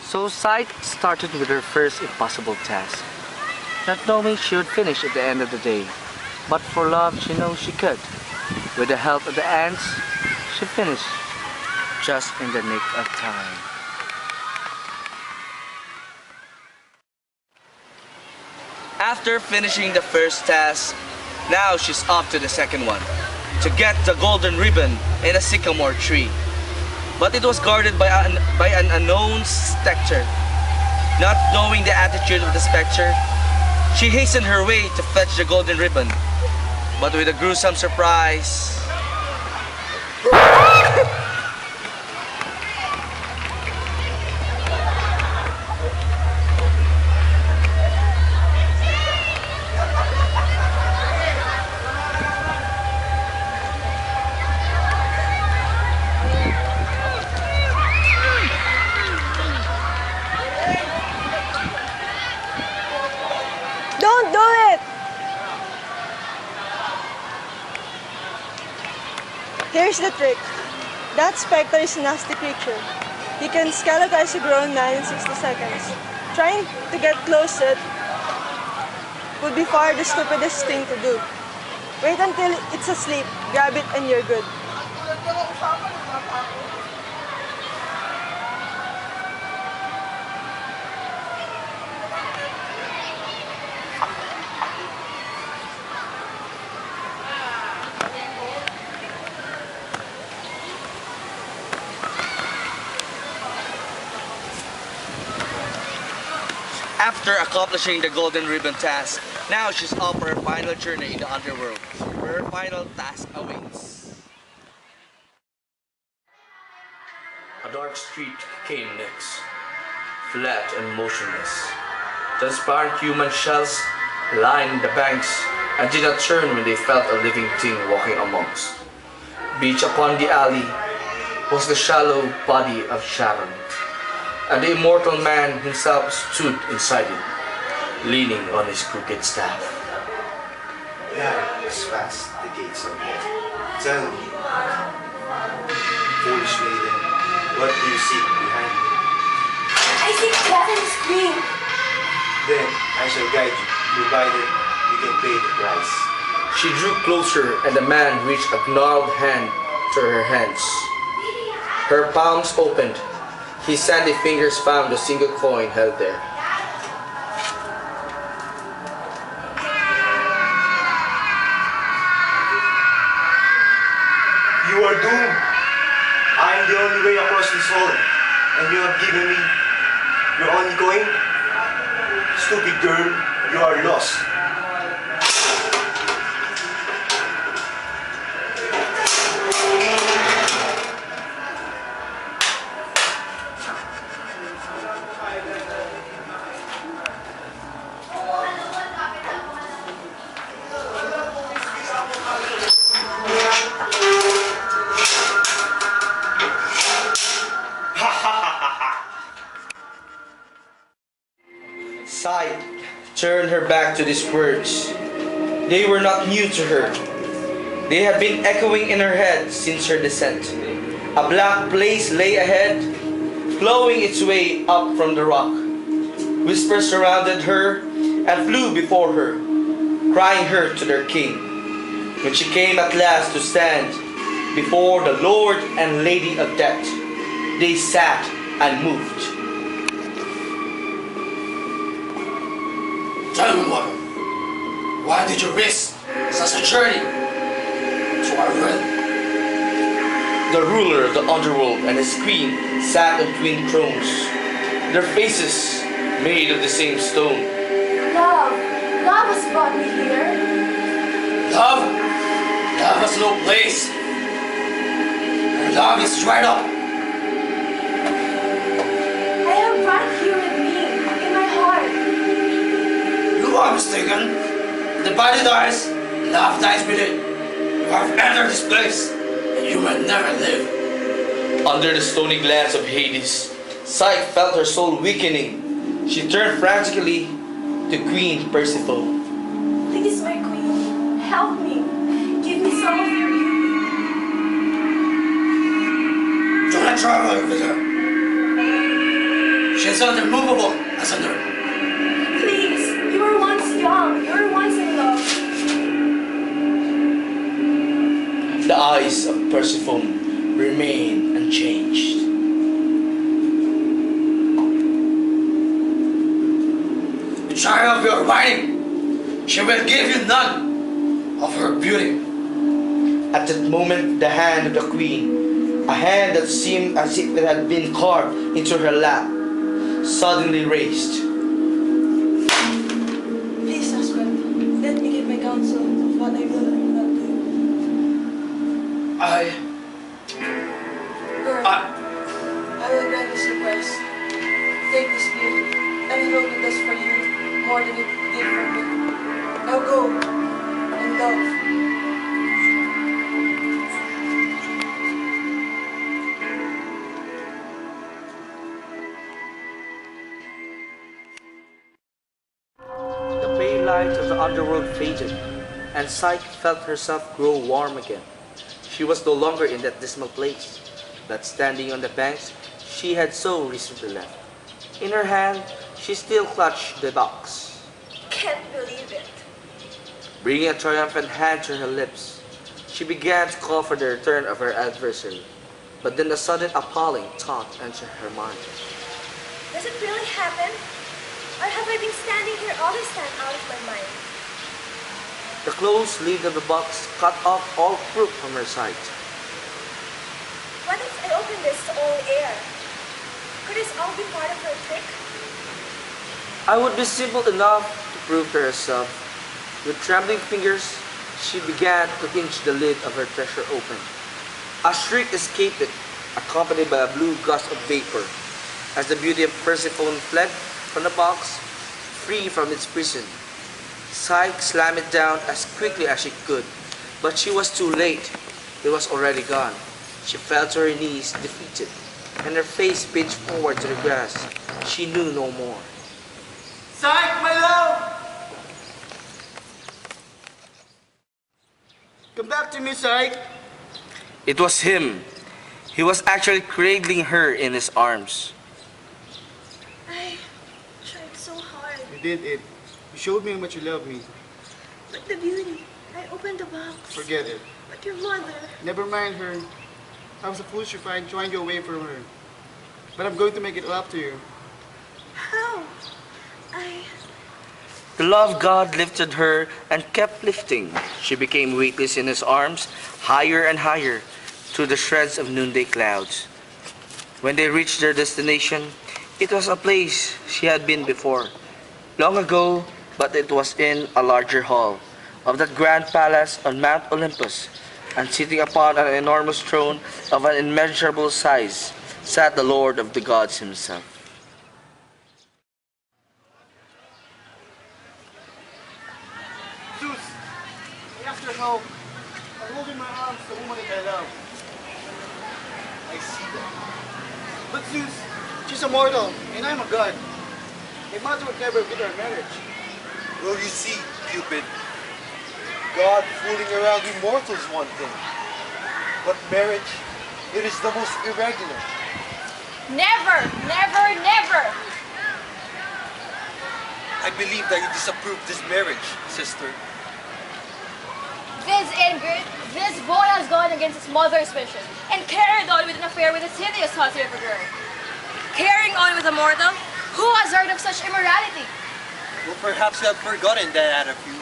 So Psyche started with her first impossible task, not knowing she would finish at the end of the day. But for love, she knows she could. With the help of the ants, she finished just in the nick of time. After finishing the first task, now she's off to the second one, to get the golden ribbon in a sycamore tree. But it was guarded by an unknown specter. Not knowing the attitude of the specter, she hastened her way to fetch the golden ribbon. But with a gruesome surprise, Don't do it! Here's the trick. That specter is a nasty creature. He can skeletorize a grown man in 60 seconds. Trying to get close to it would be far the stupidest thing to do. Wait until it's asleep, grab it, and you're good. after accomplishing the golden ribbon task, now she's off for her final journey in the underworld, where her final task awaits. A dark street came next, flat and motionless. Transparent human shells lined the banks and did not turn when they felt a living thing walking amongst. Beach upon the alley was the shallow body of Sharon, and the immortal man himself stood inside it, leaning on his crooked staff. There is fast the gates of death. Tell me, foolish maiden, what do you seek behind me? I seek death and scream. Then I shall guide you, provided you can pay the price. She drew closer, and the man reached a gnarled hand to her hands. Her palms opened. His sandy fingers found a single coin held there. You are doomed. I am the only way across this hall, and you have given me your only coin? Stupid girl, you are lost. Psyche turned her back to these words. They were not new to her. They had been echoing in her head since her descent. A black place lay ahead, flowing its way up from the rock. Whispers surrounded her and flew before her, crying her to their king. When she came at last to stand before the Lord and Lady of Death, they sat unmoved. Tell me, woman, why did you risk such a journey to our realm? The ruler of the underworld and his queen sat on twin thrones, their faces made of the same stone. Love has brought me here. Love has no place. And love is dried up. I have right here with me, in my heart. You are mistaken. The body dies, love dies with it. You have entered this place, and you will never live. Under the stony glance of Hades, Psyche felt her soul weakening. She turned frantically to Queen Percival. Please, my queen, help me. Give me some of your beauty. Do not trouble her with her. She She's unremovable as a nerve. Please, you were once young. You were once in love. The eyes of Persephone remain unchanged. The child of your writing, she will give you none of her beauty. At that moment, the hand of the queen, a hand that seemed as if it had been carved into her lap, suddenly raised. Please, husband, let me give my counsel of what I will and will not do. Girl, I will grant this request. Take this gift, and I know it does for you more than it did for me. Now go, and love. The pale light of the underworld faded, and Psyche felt herself grow warm again. She was no longer in that dismal place, but standing on the banks she had so recently left. In her hand, she still clutched the box. Can't believe it. Bringing a triumphant hand to her lips, she began to call for the return of her adversary. But then a sudden appalling thought entered her mind. Does it really happen? Or have I been standing here all this time out of my mind? The closed lid of the box cut off all proof from her sight. What if I open this to all air? Could this all be part of her trick? I would be simple enough to prove to herself. With trembling fingers, she began to hinge the lid of her treasure open. A shriek escaped it, accompanied by a blue gust of vapor. As the beauty of Persephone fled from the box, free from its prison, Psyche slammed it down as quickly as she could, but she was too late. It was already gone. She fell to her knees, defeated, and her face pinched forward to the grass. She knew no more. Psyche, my love! Come back to me, Psyche. It was him. He was actually cradling her in his arms. I tried so hard. You did it. You showed me how much you love me. But the beauty. I opened the box. Forget it. But your mother. Never mind her. I was a foolish to find trying you away from her. But I'm going to make it up to you. How? The love god lifted her and kept lifting. She became weightless in his arms, higher and higher, through the shreds of noonday clouds. When they reached their destination, it was a place she had been before, long ago, but it was in a larger hall of that grand palace on Mount Olympus, and sitting upon an enormous throne of an immeasurable size, sat the Lord of the gods himself. Zeus, I asked your help. I'm holding my arms the woman that I love. I see that. But Zeus, she's a mortal, and I'm a god. A mother would never bid our marriage. Well, you see, Cupid, God fooling around with mortals is one thing. But marriage, it is the most irregular. Never, never, never! I believe that you disapprove this marriage, sister. This Ingrid, this boy has gone against his mother's wishes and carried on with an affair with this hideous hussy of a girl. Carrying on with a mortal? Who has heard of such immorality? Well, perhaps you have forgotten that out of you.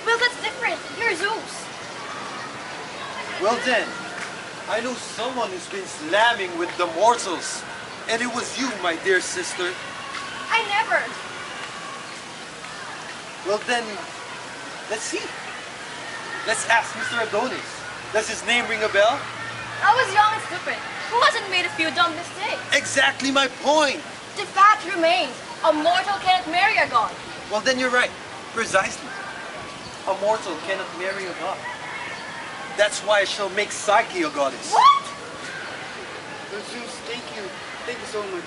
Well, that's different. You're Zeus. Well then, I know someone who's been slamming with the mortals. And it was you, my dear sister. I never. Well then, let's see. Let's ask Mr. Adonis. Does his name ring a bell? I was young and stupid. Who hasn't made a few dumb mistakes? Exactly my point. The fact remains, a mortal cannot marry a god. Well then you're right. Precisely. A mortal cannot marry a god. That's why I shall make Psyche a goddess. What? Zeus, thank you. Thank you so much.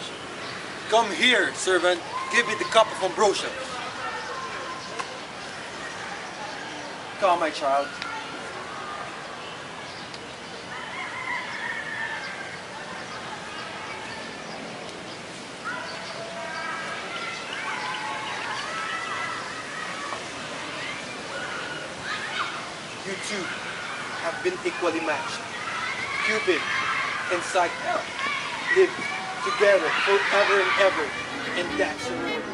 Come here, servant. Give me the cup of ambrosia. Come, my child. You two have been equally matched. Cupid and Psyche live together forever and ever, and that's your order.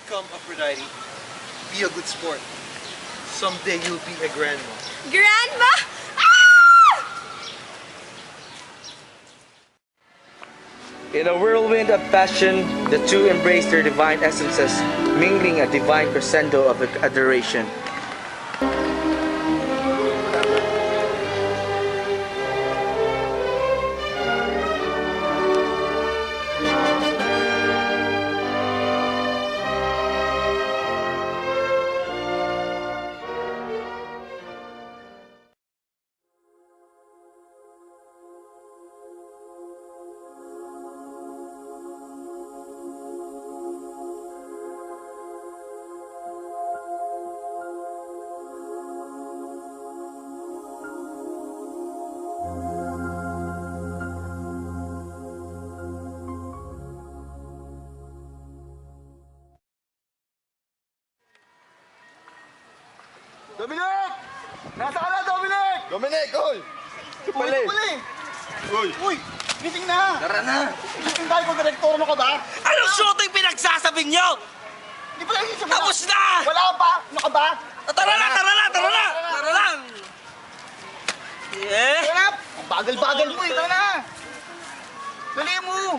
Come, Aphrodite, be a good sport. Someday you'll be a grandma. Grandma? In a whirlwind of passion, the two embraced their divine essences, mingling a divine crescendo of adoration. Dominic! Nasa ka na, Dominic! Dominic, oy! Uy! Uy! Uy! Meeting na! Tara na! Meeting tayo kung direktor, ano ka ba? Anong shooting pinagsasabi nyo? Di ba lang yung Tapos na! Wala pa! Ano ka ba? Tara na! Tara na! Tara na! Tara na! Eh? Wala! Ang bagal-bagal mo eh! Tara na! Dali mo!